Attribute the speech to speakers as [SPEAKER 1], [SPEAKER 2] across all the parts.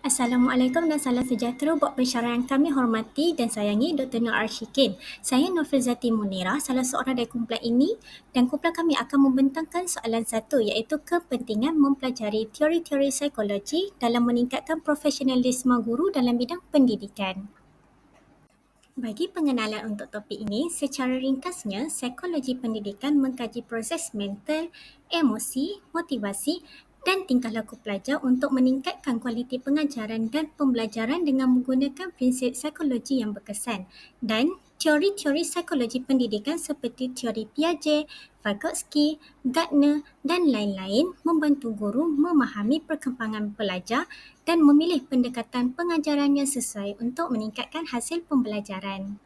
[SPEAKER 1] Assalamualaikum dan salam sejahtera buat pensyarah yang kami hormati dan sayangi Dr. Nur Arshikin. Saya Nurfizati Munira, salah seorang dari kumpulan ini, dan kumpulan kami akan membentangkan soalan satu iaitu kepentingan mempelajari teori-teori psikologi dalam meningkatkan profesionalisme guru dalam bidang pendidikan. Bagi pengenalan untuk topik ini, secara ringkasnya, psikologi pendidikan mengkaji proses mental, emosi, motivasi dan tingkah laku pelajar untuk meningkatkan kualiti pengajaran dan pembelajaran dengan menggunakan prinsip psikologi yang berkesan dan teori-teori psikologi pendidikan seperti teori Piaget, Vygotsky, Gardner dan lain-lain membantu guru memahami perkembangan pelajar dan memilih pendekatan pengajaran yang sesuai untuk meningkatkan hasil pembelajaran.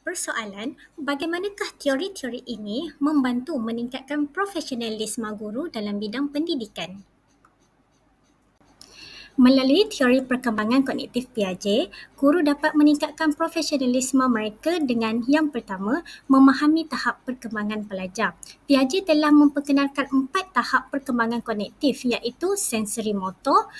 [SPEAKER 1] Persoalan, bagaimanakah teori-teori ini membantu meningkatkan profesionalisme guru dalam bidang pendidikan? Melalui teori perkembangan kognitif Piaget, guru dapat meningkatkan profesionalisme mereka dengan yang pertama, memahami tahap perkembangan pelajar. Piaget telah memperkenalkan 4 tahap perkembangan kognitif iaitu sensori motor,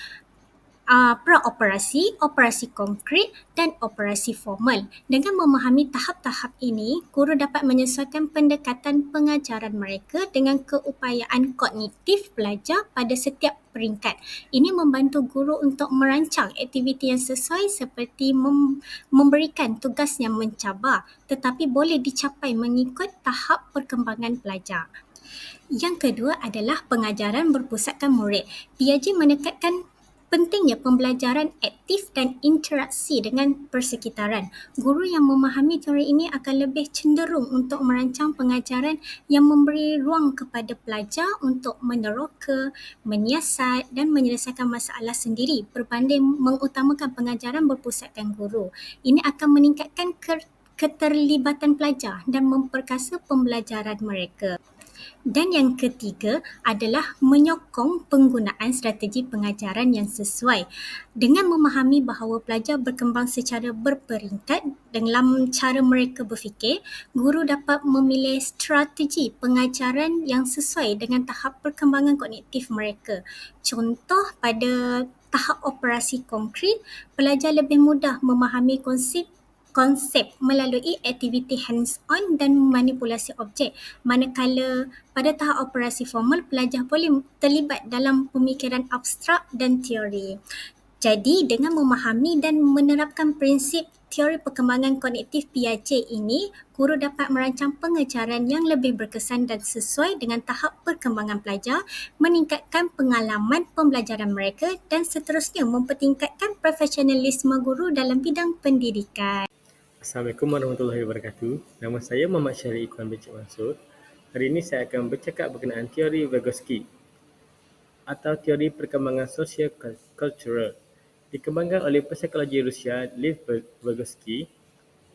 [SPEAKER 1] praoperasi, operasi konkret dan operasi formal. Dengan memahami tahap-tahap ini, guru dapat menyesuaikan pendekatan pengajaran mereka dengan keupayaan kognitif pelajar pada setiap peringkat. Ini membantu guru untuk merancang aktiviti yang sesuai seperti memberikan tugas yang mencabar tetapi boleh dicapai mengikut tahap perkembangan pelajar. Yang kedua adalah pengajaran berpusatkan murid. Piaget menekankan pentingnya pembelajaran aktif dan interaksi dengan persekitaran. Guru yang memahami teori ini akan lebih cenderung untuk merancang pengajaran yang memberi ruang kepada pelajar untuk meneroka, menyiasat dan menyelesaikan masalah sendiri berbanding mengutamakan pengajaran berpusatkan guru. Ini akan meningkatkan keterlibatan pelajar dan memperkasa pembelajaran mereka. Dan yang ketiga adalah menyokong penggunaan strategi pengajaran yang sesuai. Dengan memahami bahawa pelajar berkembang secara berperingkat dalam cara mereka berfikir, guru dapat memilih strategi pengajaran yang sesuai dengan tahap perkembangan kognitif mereka. Contoh, pada tahap operasi konkret, pelajar lebih mudah memahami konsep melalui aktiviti hands-on dan manipulasi objek. Manakala pada tahap operasi formal, pelajar boleh terlibat dalam pemikiran abstrak dan teori. Jadi, dengan memahami dan menerapkan prinsip teori perkembangan kognitif Piaget ini, guru dapat merancang pengajaran yang lebih berkesan dan sesuai dengan tahap perkembangan pelajar, meningkatkan pengalaman pembelajaran mereka dan seterusnya mempertingkatkan profesionalisme guru dalam bidang pendidikan.
[SPEAKER 2] Assalamualaikum warahmatullahi wabarakatuh. Nama saya Muhammad Syahri Ikhwan bin Cik Mansur. Hari ini saya akan bercakap berkenaan teori Vygotsky atau teori perkembangan sosio-kultural. Dikembangkan oleh psikologi Rusia Lev Vygotsky.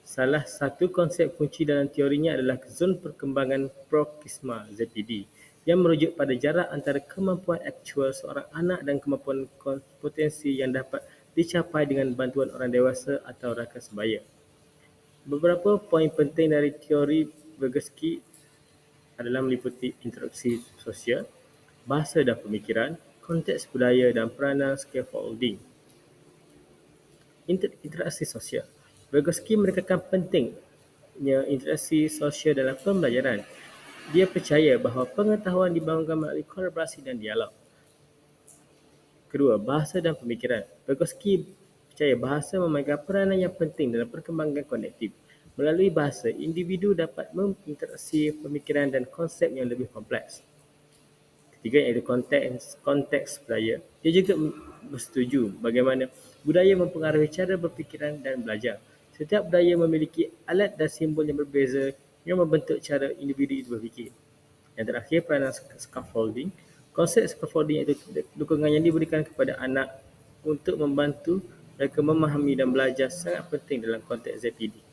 [SPEAKER 2] Salah satu konsep kunci dalam teorinya adalah zon perkembangan prokisma ZPD yang merujuk pada jarak antara kemampuan aktual seorang anak dan kemampuan potensi yang dapat dicapai dengan bantuan orang dewasa atau rakan sebaya. Beberapa poin penting dari teori Vygotsky adalah meliputi interaksi sosial, bahasa dan pemikiran, konteks budaya dan peranan scaffolding. Interaksi sosial. Vygotsky menekankan pentingnya interaksi sosial dalam pembelajaran. Dia percaya bahawa pengetahuan dibangunkan melalui kolaborasi dan dialog. Kedua, bahasa dan pemikiran. Vygotsky percaya bahasa memainkan peranan yang penting dalam perkembangan kognitif. Melalui bahasa, individu dapat menginteraksi pemikiran dan konsep yang lebih kompleks. Ketiga, iaitu konteks budaya. Dia juga bersetuju bagaimana budaya mempengaruhi cara berfikiran dan belajar. Setiap budaya memiliki alat dan simbol yang berbeza yang membentuk cara individu itu berfikir. Yang terakhir, peranan scaffolding. Konsep scaffolding iaitu dukungan yang diberikan kepada anak untuk membantu mereka memahami dan belajar sangat penting dalam konteks ZPD.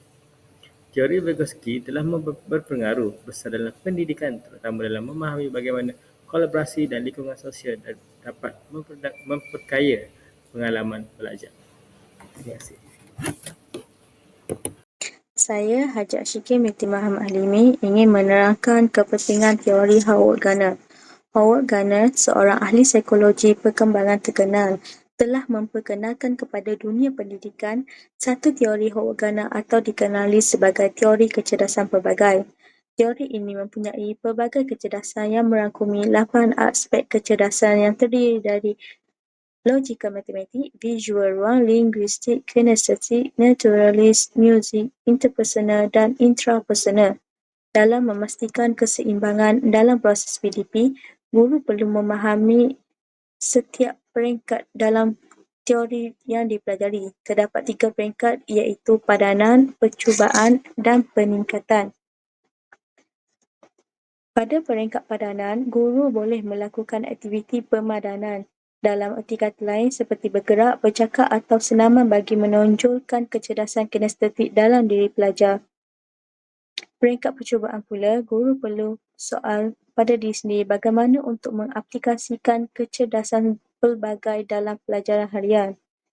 [SPEAKER 2] Teori Vygotsky telah berpengaruh besar dalam pendidikan, terutama dalam memahami bagaimana kolaborasi dan lingkungan sosial dapat memperkaya pengalaman belajar. Terima kasih.
[SPEAKER 3] Saya, Haji Ashikin binti Muhammad Halimi, ingin menerangkan kepentingan teori Howard Gardner. Howard Gardner, seorang ahli psikologi perkembangan terkenal, telah memperkenalkan kepada dunia pendidikan satu teori Howard Gardner atau dikenali sebagai teori kecerdasan pelbagai. Teori ini mempunyai pelbagai kecerdasan yang merangkumi 8 aspek kecerdasan yang terdiri dari logika matematik, visual ruang, linguistik, kinestetik, naturalist, muzik, interpersonal dan intrapersonal. Dalam memastikan keseimbangan dalam proses PDP, guru perlu memahami setiap peringkat dalam teori yang dipelajari. Terdapat 3 peringkat iaitu padanan, percubaan dan peningkatan. Pada peringkat padanan, guru boleh melakukan aktiviti pemadanan. Dalam erti kata lain seperti bergerak, bercakap atau senaman bagi menonjolkan kecerdasan kinestetik dalam diri pelajar. Peringkat percubaan pula, guru perlu soal pada diri sendiri bagaimana untuk mengaplikasikan kecerdasan pelbagai dalam pelajaran harian.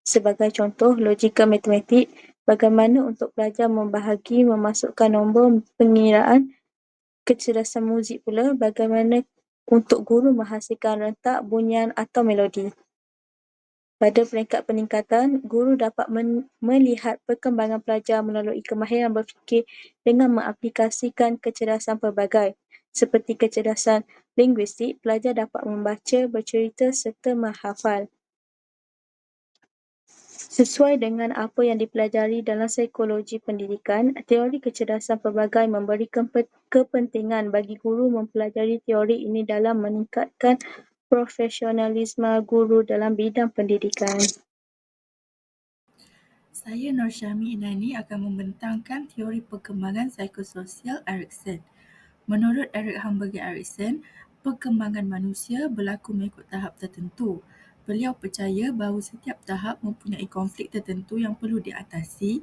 [SPEAKER 3] Sebagai contoh, logika matematik, bagaimana untuk pelajar membahagi memasukkan nombor pengiraan. Kecerdasan muzik pula, bagaimana untuk guru menghasilkan rentak, bunyian atau melodi. Pada peringkat peningkatan, guru dapat melihat perkembangan pelajar melalui kemahiran berfikir dengan mengaplikasikan kecerdasan pelbagai. Seperti kecerdasan linguistik, pelajar dapat membaca, bercerita serta menghafal. Sesuai dengan apa yang dipelajari dalam psikologi pendidikan, teori kecerdasan pelbagai memberi kepentingan bagi guru mempelajari teori ini dalam meningkatkan profesionalisme guru dalam bidang pendidikan.
[SPEAKER 4] Saya Nur Syahmi Inani akan membentangkan teori perkembangan psikososial Erikson. Menurut Eric Hamburger Erikson, perkembangan manusia berlaku mengikut tahap tertentu. Beliau percaya bahawa setiap tahap mempunyai konflik tertentu yang perlu diatasi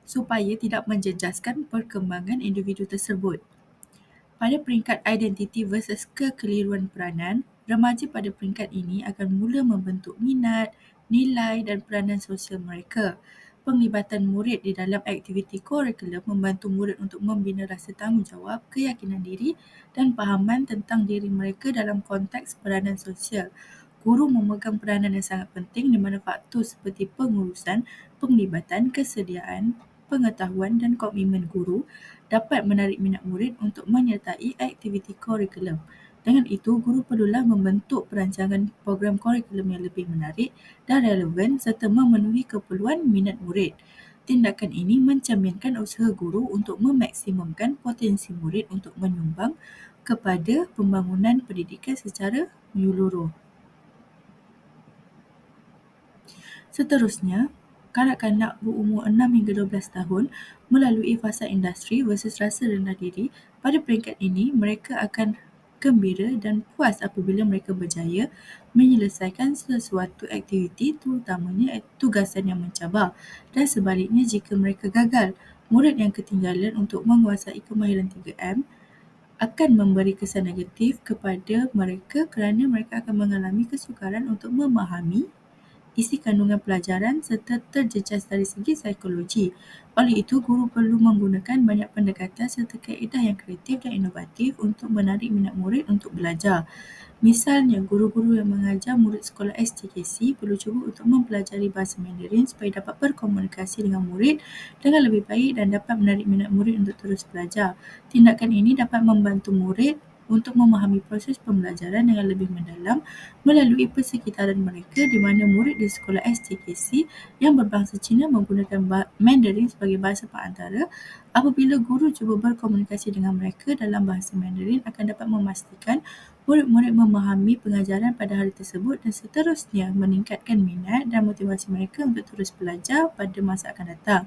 [SPEAKER 4] supaya tidak menjejaskan perkembangan individu tersebut. Pada peringkat identiti versus kekeliruan peranan, remaja pada peringkat ini akan mula membentuk minat, nilai dan peranan sosial mereka. Penglibatan murid di dalam aktiviti kurikulum membantu murid untuk membina rasa tanggungjawab, keyakinan diri dan fahaman tentang diri mereka dalam konteks peranan sosial. Guru memegang peranan yang sangat penting di mana faktor seperti pengurusan, penglibatan, kesediaan, pengetahuan dan komitmen guru dapat menarik minat murid untuk menyertai aktiviti kurikulum. Dengan itu, guru perlulah membentuk perancangan program kurikulum yang lebih menarik dan relevan serta memenuhi keperluan minat murid. Tindakan ini mencerminkan usaha guru untuk memaksimumkan potensi murid untuk menyumbang kepada pembangunan pendidikan secara menyeluruh. Seterusnya, kanak-kanak berumur 6 hingga 12 tahun melalui fasa industri versus rasa rendah diri. Pada peringkat ini, mereka akan gembira dan puas apabila mereka berjaya menyelesaikan sesuatu aktiviti, terutamanya tugasan yang mencabar. Dan sebaliknya, jika mereka gagal, murid yang ketinggalan untuk menguasai kemahiran 3M akan memberi kesan negatif kepada mereka kerana mereka akan mengalami kesukaran untuk memahami isi kandungan pelajaran serta terjejas dari segi psikologi. Oleh itu, guru perlu menggunakan banyak pendekatan serta kaedah yang kreatif dan inovatif untuk menarik minat murid untuk belajar. Misalnya, guru-guru yang mengajar murid sekolah STKC perlu cuba untuk mempelajari bahasa Mandarin supaya dapat berkomunikasi dengan murid dengan lebih baik dan dapat menarik minat murid untuk terus belajar. Tindakan ini dapat membantu murid untuk memahami proses pembelajaran dengan lebih mendalam melalui persekitaran mereka di mana murid di sekolah STKC yang berbangsa Cina menggunakan Mandarin sebagai bahasa perantara. Apabila guru cuba berkomunikasi dengan mereka dalam bahasa Mandarin akan dapat memastikan murid-murid memahami pengajaran pada hari tersebut dan seterusnya meningkatkan minat dan motivasi mereka untuk terus belajar pada masa akan datang.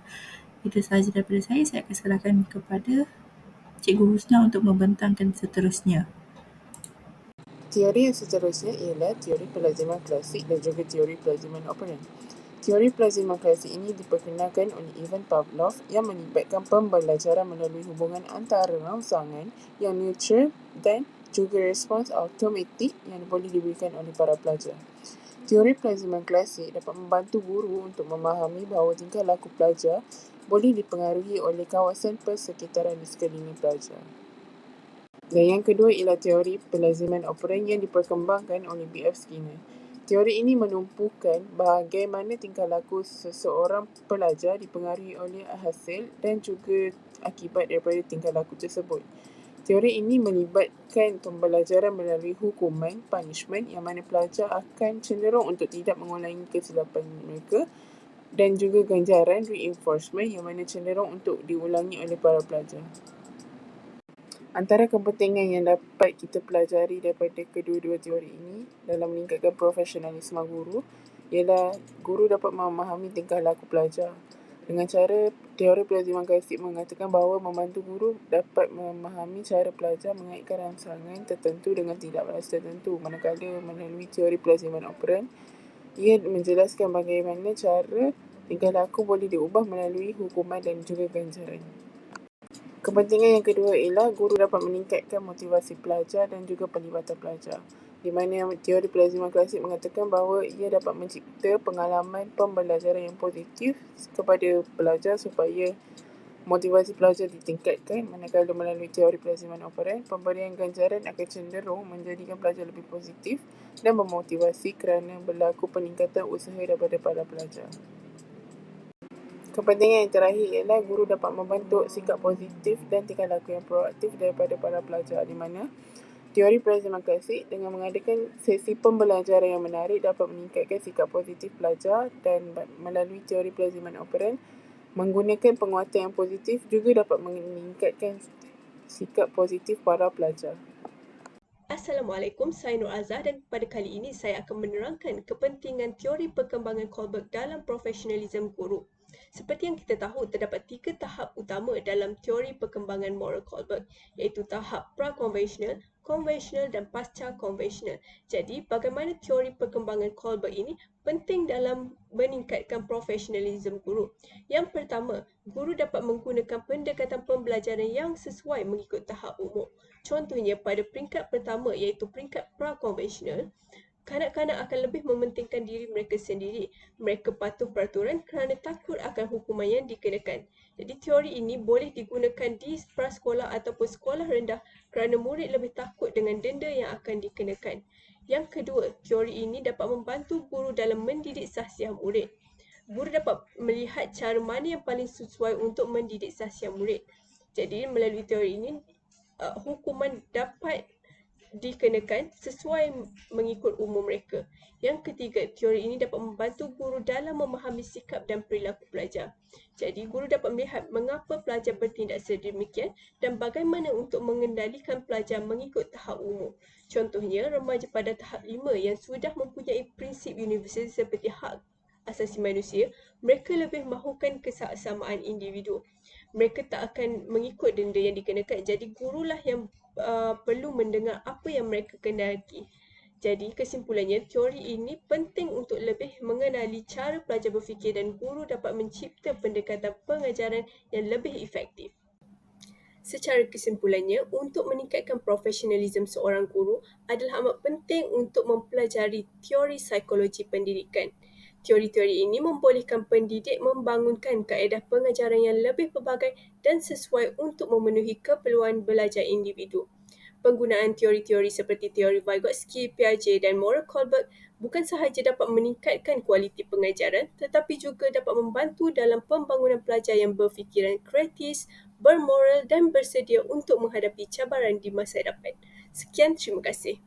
[SPEAKER 4] Itu sahaja daripada saya akan serahkan kepada Cikgu Husna untuk membentangkan seterusnya.
[SPEAKER 5] Teori yang seterusnya ialah teori pelaziman klasik dan juga teori pelaziman operan. Teori pelaziman klasik ini diperkenalkan oleh Ivan Pavlov yang melibatkan pembelajaran melalui hubungan antara rangsangan yang neutral dan juga respons automatik yang boleh diberikan oleh para pelajar. Teori pelaziman klasik dapat membantu guru untuk memahami bahawa tingkah laku pelajar boleh dipengaruhi oleh kawasan persekitaran di sekeliling pelajar. Dan yang kedua ialah teori pelaziman operan yang diperkembangkan oleh B.F. Skinner. Teori ini menumpukan bagaimana tingkah laku seseorang pelajar dipengaruhi oleh hasil dan juga akibat daripada tingkah laku tersebut. Teori ini melibatkan pembelajaran melalui hukuman, punishment, yang mana pelajar akan cenderung untuk tidak mengulangi kesilapan mereka, dan juga ganjaran, reinforcement, yang mana cenderung untuk diulangi oleh para pelajar. Antara kepentingan yang dapat kita pelajari daripada kedua-dua teori ini dalam meningkatkan profesionalisme guru ialah guru dapat memahami tingkah laku pelajar. Dengan cara teori pelaziman klasik mengatakan bahawa membantu guru dapat memahami cara pelajar mengaitkan rangsangan tertentu dengan tindak balas tertentu, manakala melalui teori pelaziman operan ia menjelaskan bagaimana cara tingkah laku boleh diubah melalui hukuman dan juga ganjaran. Kepentingan yang kedua ialah guru dapat meningkatkan motivasi pelajar dan juga pelibatan pelajar, di mana teori pelaziman klasik mengatakan bahawa ia dapat mencipta pengalaman pembelajaran yang positif kepada pelajar supaya motivasi pelajar ditingkatkan, manakala melalui teori pelaziman operan, pemberian ganjaran akan cenderung menjadikan pelajar lebih positif dan memotivasi kerana berlaku peningkatan usaha daripada para pelajar. Kepentingan yang terakhir ialah guru dapat membentuk sikap positif dan tingkah laku yang proaktif daripada para pelajar, di mana teori pelaziman klasik dengan mengadakan sesi pembelajaran yang menarik dapat meningkatkan sikap positif pelajar, dan melalui teori pelaziman operan menggunakan penguatan yang positif juga dapat meningkatkan sikap positif para pelajar.
[SPEAKER 6] Assalamualaikum, saya Nur Azhar dan pada kali ini saya akan menerangkan kepentingan teori perkembangan Kohlberg dalam profesionalisme guru. Seperti yang kita tahu, terdapat 3 tahap utama dalam teori perkembangan moral Kohlberg, iaitu tahap pra-konvensional, konvensional dan pasca-konvensional. Jadi, bagaimana teori perkembangan Kohlberg ini penting dalam meningkatkan profesionalisme guru? Yang pertama, guru dapat menggunakan pendekatan pembelajaran yang sesuai mengikut tahap umur. Contohnya, pada peringkat pertama iaitu peringkat pra-konvensional, kanak-kanak akan lebih mementingkan diri mereka sendiri. Mereka patuh peraturan kerana takut akan hukuman yang dikenakan. Jadi teori ini boleh digunakan di prasekolah ataupun sekolah rendah kerana murid lebih takut dengan denda yang akan dikenakan. Yang kedua, teori ini dapat membantu guru dalam mendidik sahsiah murid. Guru dapat melihat cara mana yang paling sesuai untuk mendidik sahsiah murid. Jadi melalui teori ini, hukuman dapat dikenakan sesuai mengikut umur mereka. Yang ketiga, teori ini dapat membantu guru dalam memahami sikap dan perilaku pelajar. Jadi, guru dapat melihat mengapa pelajar bertindak sedemikian dan bagaimana untuk mengendalikan pelajar mengikut tahap umur. Contohnya, remaja pada tahap 5 yang sudah mempunyai prinsip universal seperti hak asasi manusia, mereka lebih mahukan kesamaan individu. Mereka tak akan mengikut denda yang dikenakan. Jadi gurulah yang perlu mendengar apa yang mereka kendaki. Jadi kesimpulannya, teori ini penting untuk lebih mengenali cara pelajar berfikir dan guru dapat mencipta pendekatan pengajaran yang lebih efektif. Secara kesimpulannya, untuk meningkatkan profesionalisme seorang guru adalah amat penting untuk mempelajari teori psikologi pendidikan. Teori-teori ini membolehkan pendidik membangunkan kaedah pengajaran yang lebih pelbagai dan sesuai untuk memenuhi keperluan belajar individu. Penggunaan teori-teori seperti teori Vygotsky, Piaget dan moral Kohlberg bukan sahaja dapat meningkatkan kualiti pengajaran tetapi juga dapat membantu dalam pembangunan pelajar yang berfikiran kritis, bermoral dan bersedia untuk menghadapi cabaran di masa depan. Sekian, terima kasih.